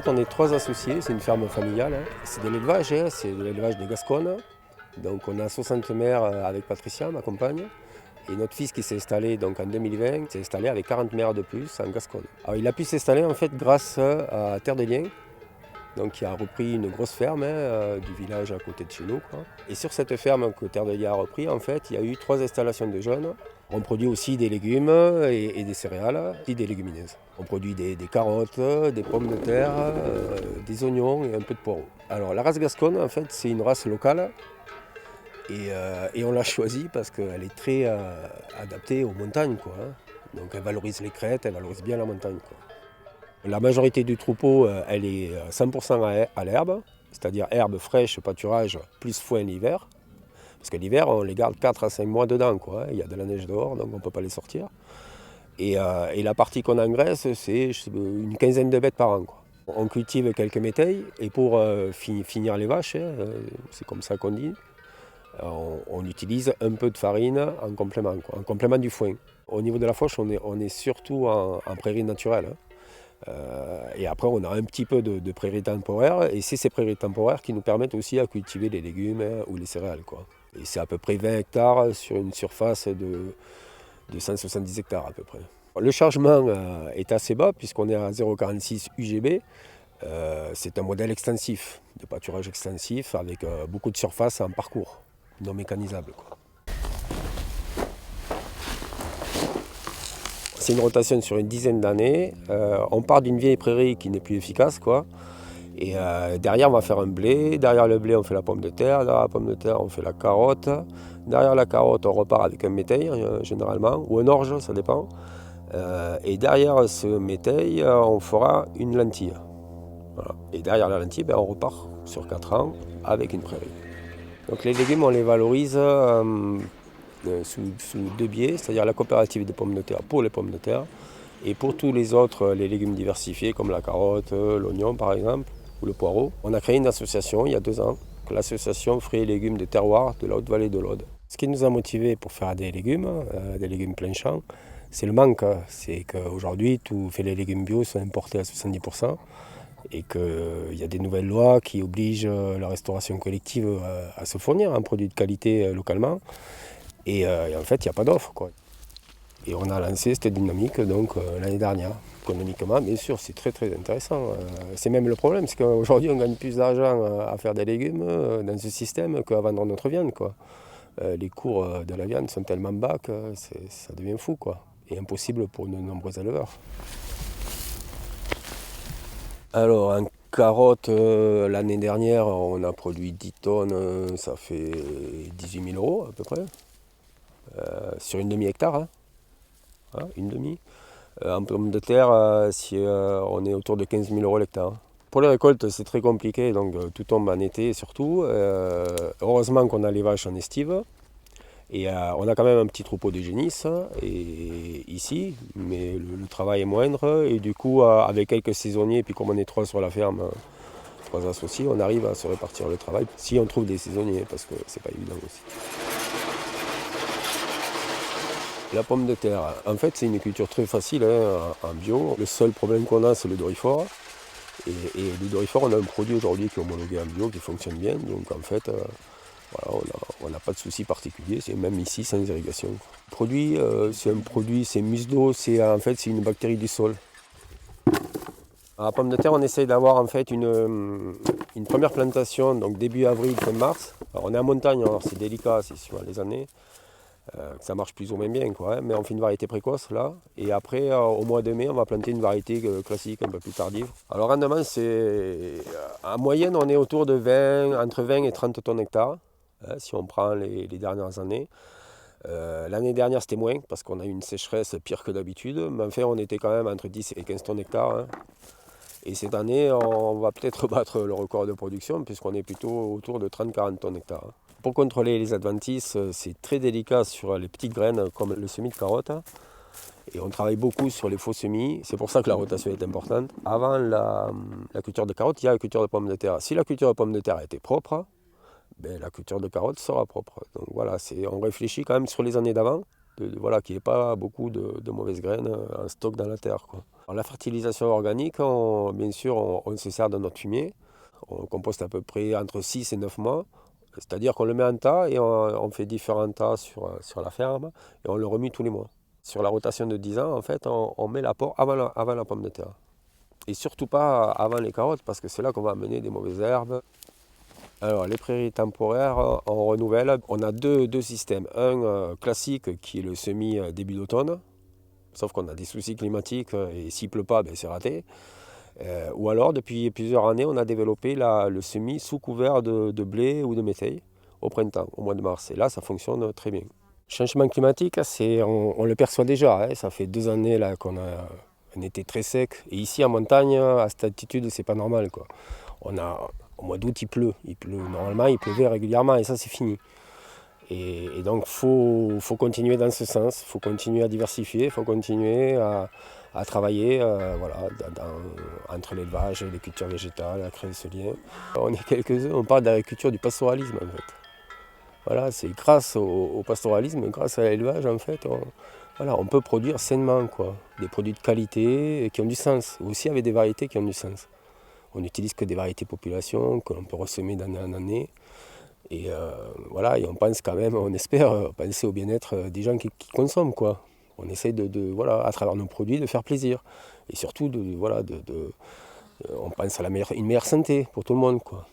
fait, on est 3 associés, c'est une ferme familiale. C'est de l'élevage, c'est de l'élevage de Gascogne. Donc on a 60 mères avec Patricia, ma compagne. Et notre fils qui s'est installé donc en 2020 s'est installé avec 40 mères de plus en Gascogne. Alors il a pu s'installer en fait grâce à Terre des Liens, donc qui a repris une grosse ferme du village à côté de chez nous, quoi. Et sur cette ferme que Terre des Liens a repris, en fait, il y a eu 3 installations de jeunes. On produit aussi des légumes et des céréales, et des légumineuses. On produit des carottes, des pommes de terre, des oignons et un peu de poireaux. Alors la race Gascogne, en fait, c'est une race locale. Et on l'a choisie parce qu'elle est très adaptée aux montagnes, quoi, hein. Donc elle valorise les crêtes, elle valorise bien la montagne, quoi. La majorité du troupeau, elle est 100% à l'herbe, c'est-à-dire herbe fraîche, pâturage, plus foin l'hiver. Parce que l'hiver, on les garde 4 à 5 mois dedans, quoi, hein. Il y a de la neige dehors, donc on ne peut pas les sortir. Et la partie qu'on engraisse, c'est une quinzaine de bêtes par an, quoi. On cultive quelques métailles, et pour finir les vaches, c'est comme ça qu'on dit, on utilise un peu de farine en complément, quoi, en complément du foin. Au niveau de la fauche, on est surtout en prairie naturelle, hein. Et après, on a un petit peu de prairies temporaires, et c'est ces prairies temporaires qui nous permettent aussi à cultiver les légumes, hein, ou les céréales, quoi. Et c'est à peu près 20 hectares sur une surface de 170 hectares à peu près. Le chargement est assez bas puisqu'on est à 0,46 UGB. C'est un modèle extensif, de pâturage extensif avec beaucoup de surface en parcours, non mécanisable, quoi. C'est une rotation sur une dizaine d'années. On part d'une vieille prairie qui n'est plus efficace, quoi. Et derrière, on va faire un blé. Derrière le blé, on fait la pomme de terre. Derrière la pomme de terre, on fait la carotte. Derrière la carotte, on repart avec un métail, généralement, ou un orge, ça dépend. Et derrière ce métail, on fera une lentille. Voilà. Et derrière la lentille, on repart sur 4 ans avec une prairie. Donc les légumes, on les valorise sous 2 biais, c'est-à-dire la coopérative des pommes de terre pour les pommes de terre, et pour tous les autres, les légumes diversifiés comme la carotte, l'oignon par exemple, ou le poireau. On a créé une association il y a 2 ans, l'association Fruits et légumes de terroir de la Haute-Vallée de l'Aude. Ce qui nous a motivés pour faire des légumes plein champ, c'est le manque. C'est qu'aujourd'hui, tous les légumes bio sont importés à 70%, et qu'il y a des nouvelles lois qui obligent la restauration collective à se fournir un produit de qualité localement. Et en fait, il n'y a pas d'offre, quoi. Et on a lancé cette dynamique donc, l'année dernière. Économiquement, bien sûr, c'est très très intéressant. C'est même le problème, c'est qu'aujourd'hui, on gagne plus d'argent à faire des légumes dans ce système qu'à vendre notre viande, quoi. Les cours de la viande sont tellement bas que ça devient fou, quoi. Et impossible pour de nombreux éleveurs. Alors, en carottes, l'année dernière, on a produit 10 tonnes, ça fait 18 000 € à peu près, sur une demi-hectare, hein. Hein, une demi. En pommes de terre, on est autour de 15 000 € l'hectare. Pour les récoltes, c'est très compliqué, donc tout tombe en été surtout. Heureusement qu'on a les vaches en estive. Et on a quand même un petit troupeau de génisses ici, mais le travail est moindre. Et du coup, avec quelques saisonniers, et puis comme on est 3 sur la ferme, 3 associés, on arrive à se répartir le travail. Si on trouve des saisonniers, parce que c'est pas évident aussi. La pomme de terre, en fait, c'est une culture très facile, hein, en bio. Le seul problème qu'on a, c'est le doryphore. Et le doryphore, on a un produit aujourd'hui qui est homologué en bio, qui fonctionne bien. Donc en fait, voilà, on n'a pas de souci particulier, c'est même ici sans irrigation. Le produit, c'est musdo, en fait, c'est une bactérie du sol. À la pomme de terre, on essaye d'avoir en fait une première plantation, donc début avril, fin mars. Alors, on est en montagne, alors c'est délicat, c'est suivant les années. Ça marche plus ou moins bien, quoi, hein, mais on fait une variété précoce là, et après au mois de mai on va planter une variété classique un peu plus tardive. Alors rendement, en moyenne on est autour de entre 20 et 30 tonnes hectare, hein, si on prend les dernières années. L'année dernière c'était moins parce qu'on a eu une sécheresse pire que d'habitude, mais enfin on était quand même entre 10 et 15 tonnes hectare, hein. Et cette année on va peut-être battre le record de production puisqu'on est plutôt autour de 30-40 tonnes hectare, hein. Pour contrôler les adventices, c'est très délicat sur les petites graines comme le semis de carotte. Et on travaille beaucoup sur les faux semis. C'est pour ça que la rotation est importante. Avant la culture de carotte, il y a la culture de pommes de terre. Si la culture de pommes de terre était propre, la culture de carotte sera propre. Donc voilà, on réfléchit quand même sur les années d'avant. voilà, qu'il n'y ait pas beaucoup de mauvaises graines en stock dans la terre, quoi. Alors, la fertilisation organique, bien sûr, on se sert de notre fumier. On composte à peu près entre 6 et 9 mois. C'est-à-dire qu'on le met en tas et on fait différents tas sur la ferme et on le remet tous les mois. Sur la rotation de 10 ans, en fait, on met l'apport avant la pomme de terre. Et surtout pas avant les carottes parce que c'est là qu'on va amener des mauvaises herbes. Alors, les prairies temporaires, on renouvelle. On a deux systèmes. Un classique qui est le semis début d'automne, sauf qu'on a des soucis climatiques et s'il ne pleut pas, ben, c'est raté. Ou alors, depuis plusieurs années, on a développé le semis sous couvert de blé ou de métail au printemps, au mois de mars. Et là, ça fonctionne très bien. Le changement climatique, on le perçoit déjà, hein. Ça fait 2 années là, qu'on a un été très sec. Et ici, en montagne, à cette altitude, c'est pas normal, quoi. Au mois d'août, il pleut. Normalement, il pleuvait régulièrement et ça, c'est fini. Et donc, il faut continuer dans ce sens. Il faut continuer à diversifier. Il faut continuer à travailler voilà, entre l'élevage et les cultures végétales, à créer ce lien. On est quelques-uns, on parle d'agriculture du pastoralisme, en fait. Voilà, c'est grâce au pastoralisme, grâce à l'élevage, en fait, on peut produire sainement, quoi. Des produits de qualité et qui ont du sens. Aussi avec des variétés qui ont du sens. On n'utilise que des variétés population que l'on peut ressemer d'année en année. Et voilà, et on pense quand même, on espère penser au bien-être des gens qui consomment, quoi. On essaie voilà, à travers nos produits, de faire plaisir. Et surtout, voilà, on pense à une meilleure santé pour tout le monde, quoi.